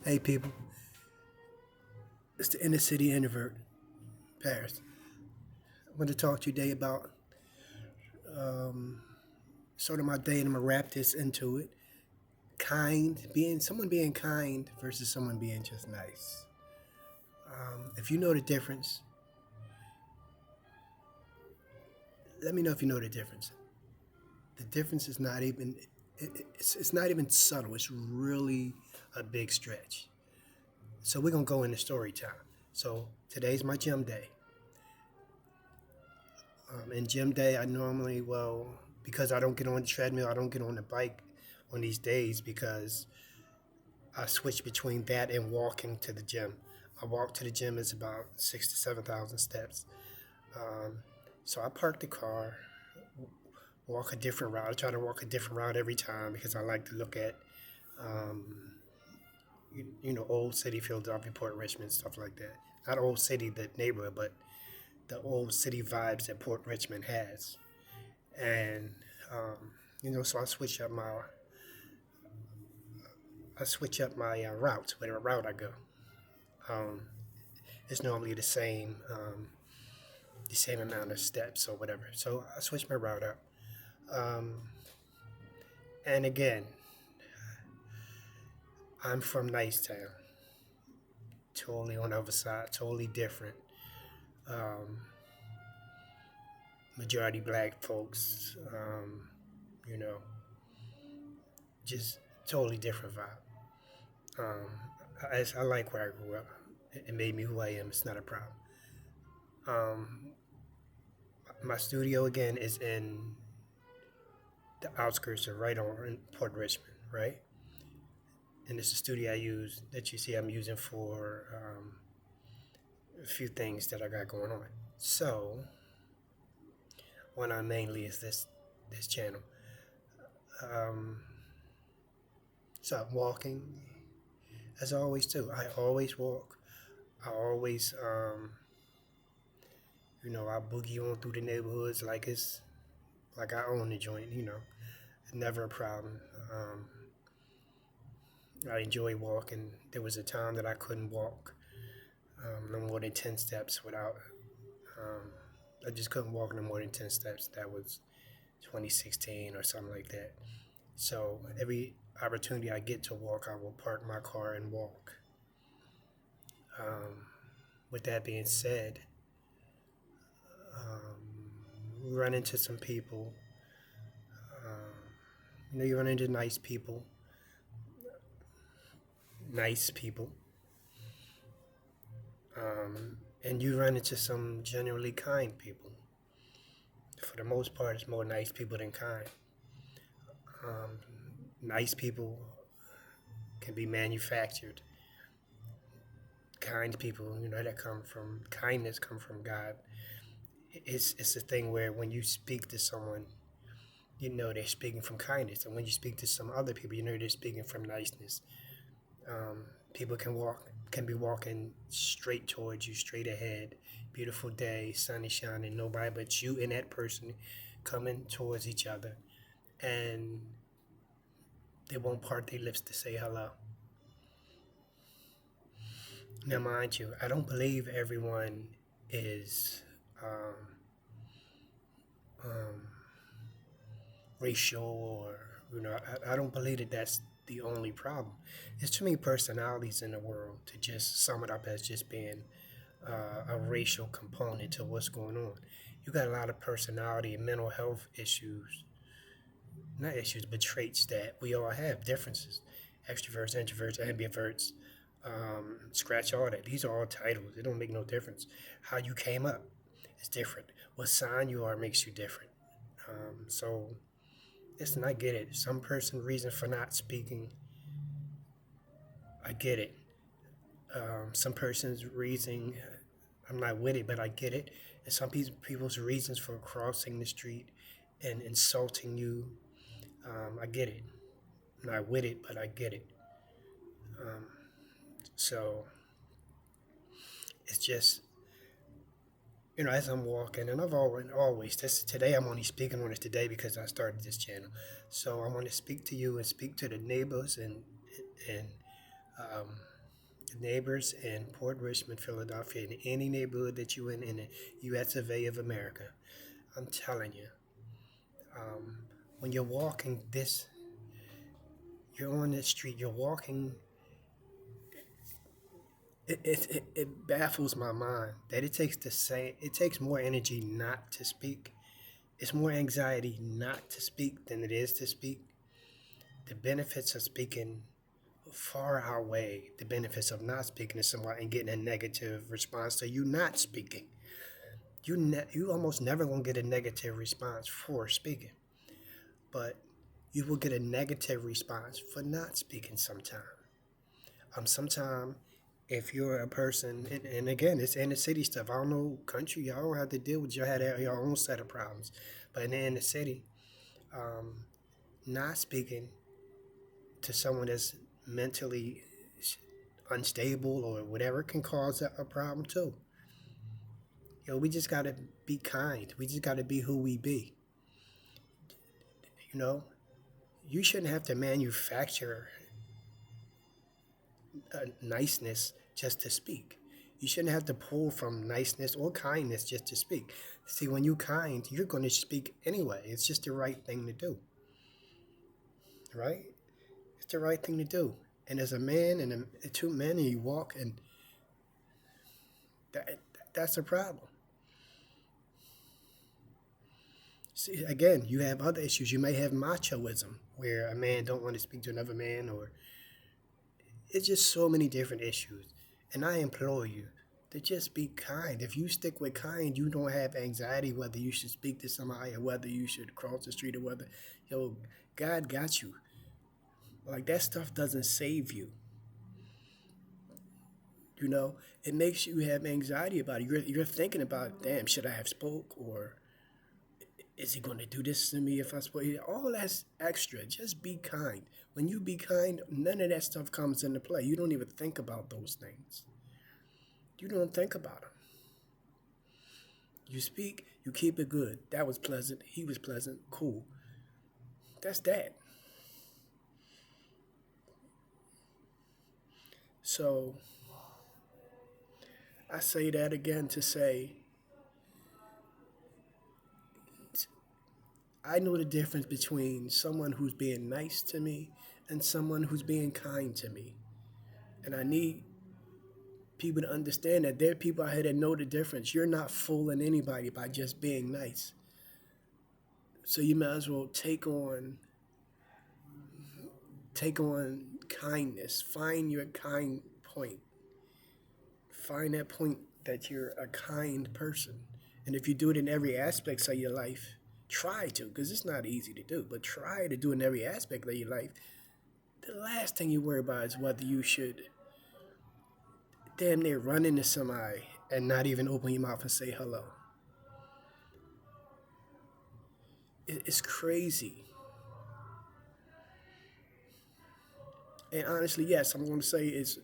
Hey people, it's the inner city introvert, Paris. I want to talk to you today about um, sort of my day, and I'm gonna wrap this into it. Someone being kind versus someone being just nice. If you know the difference, let me know if you know the difference. The difference is not even it's not even subtle. It's really a big stretch. So we're gonna go into story time. So today's my gym day. In gym day, I normally, because I don't get on the treadmill, I don't get on the bike on these days because I switch between that and walking to the gym. I walk to the gym is about 6 to 7,000 steps. Um, so I park the car, walk a different route. I try to walk a different route every time because I like to look at, um, old city, Philadelphia, Port Richmond, stuff like that. Not old city, the neighborhood, but the old city vibes that Port Richmond has. And so I switch up my routes, whatever route I go. Um, it's normally the same amount of steps or whatever. So I switch my route up. Um, and again, I'm from Nicetown, totally on the other side, totally different. Um, Majority black folks, you know, just totally different vibe. I like where I grew up. It made me who I am. It's not a problem. Um, my studio again is in the outskirts of right on in Port Richmond, right? And it's a studio I use that you see I'm using for a few things that I got going on. So one I mainly is this channel. Um, so I'm walking as I always do. I always walk. I always I boogie on through the neighborhoods like I own the joint. Never a problem. I enjoy walking. There was a time that I couldn't walk no more than 10 steps without, um, I just couldn't walk no more than 10 steps. That was 2016 or something like that. So every opportunity I get to walk, I will park my car and walk. Um, with that being said, we run into some people. You run into nice people, and you run into some generally kind people. For the most part, it's more nice people than kind. Um, Nice people can be manufactured. Kind people, that come from kindness, come from God. It's a thing where when you speak to someone, they're speaking from kindness, and when you speak to some other people, they're speaking from niceness. People can be walking straight towards you, straight ahead. Beautiful day, sun is shining, nobody but you and that person coming towards each other, and they won't part their lips to say hello. Now, mind you, I don't believe everyone is um, um, racial, or I don't believe that that's the only problem. There's too many personalities in the world to just sum it up as just being a racial component to what's going on. You got a lot of personality and mental health issues, not issues, but traits that we all have, differences. Extroverts, introverts, ambiverts, scratch all that. These are all titles. It don't make no difference. How you came up is different. What sign you are makes you different. So listen, I get it. Some person reason for not speaking, I get it. Some person's reason, I'm not with it, but I get it. And some people's reasons for crossing the street and insulting you, I get it. I'm not with it, but I get it. Um, so it's just, as I'm walking, and I've always today I'm only speaking on it today because I started this channel. So I want to speak to you and speak to the neighbors and neighbors in Port Richmond, Philadelphia, in any neighborhood that you're in the U.S. of A. of America. I'm telling you, um, when you're walking this, you're on the street, you're walking. It baffles my mind that it takes more energy not to speak. It's more anxiety not to speak than it is to speak. The benefits of speaking far outweigh the benefits of not speaking to somebody and getting a negative response to you not speaking. You almost never gonna get a negative response for speaking, but you will get a negative response for not speaking sometime. Sometime if you're a person, and again, it's inner city stuff. I don't know country, y'all don't have to deal with, y'all had your own set of problems, but in the inner city, um, not speaking to someone that's mentally unstable or whatever can cause a problem too. We just gotta be kind. We just gotta be who we be. You know, you shouldn't have to manufacture niceness just to speak. You shouldn't have to pull from niceness or kindness just to speak. See, when you're kind, you're going to speak anyway. It's just the right thing to do, right? It's the right thing to do. And as a man and two men, and you walk, and that that's a problem. See, again, you have other issues. You may have machoism, where a man don't want to speak to another man, or it's just so many different issues. And I implore you to just be kind. If you stick with kind, you don't have anxiety whether you should speak to somebody or whether you should cross the street or whether, God got you. Like, that stuff doesn't save you. It makes you have anxiety about it. You're thinking about, damn, should I have spoke, or is he going to do this to me if I spoke? All that's extra. Just be kind. When you be kind, none of that stuff comes into play. You don't even think about those things. You don't think about them. You speak, you keep it good. That was pleasant. He was pleasant. Cool. That's that. So I say that again to say, I know the difference between someone who's being nice to me and someone who's being kind to me. And I need people to understand that there are people out here that know the difference. You're not fooling anybody by just being nice. So you might as well take on kindness. Find your kind point. Find that point that you're a kind person. And if you do it in every aspect of your life, try to, because it's not easy to do, but try to do it in every aspect of your life. The last thing you worry about is whether you should damn near run into somebody and not even open your mouth and say hello. It's crazy. And honestly, yes, I'm going to say it's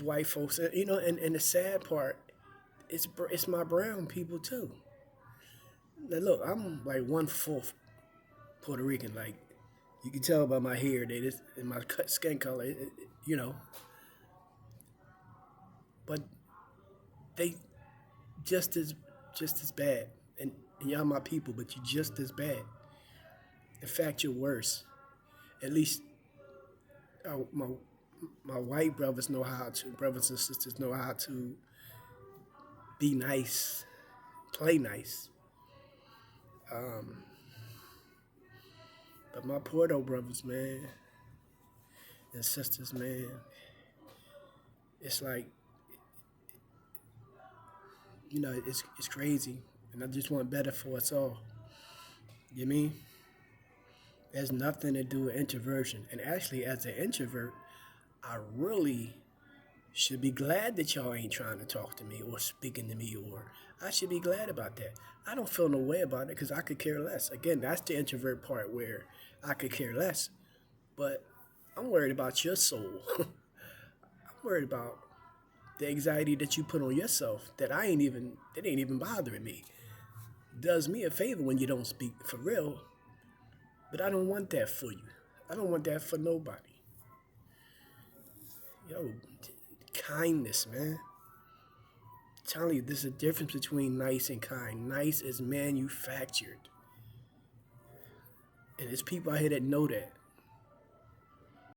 white folks, and the sad part, it's my brown people too. Now look, I'm like 1/4 Puerto Rican. Like, you can tell by my hair that it's in my skin color, but they just as bad. And y'all my people, but you're just as bad. In fact, you're worse. At least my white brothers know how to. Brothers and sisters know how to be nice, play nice. But my Porto brothers, man, and sisters, man, it's like, it's crazy. And I just want better for us all. You mean? It has nothing to do with introversion. And actually, as an introvert, I really should be glad that y'all ain't trying to talk to me or speaking to me, or I should be glad about that. I don't feel no way about it because I could care less. Again, that's the introvert part where I could care less. But I'm worried about your soul. I'm worried about the anxiety that you put on yourself that ain't even bothering me. Does me a favor when you don't speak for real, but I don't want that for you. I don't want that for nobody. Yo, kindness, man. I'm telling you, there's a difference between nice and kind. Nice is manufactured. And there's people out here that know that.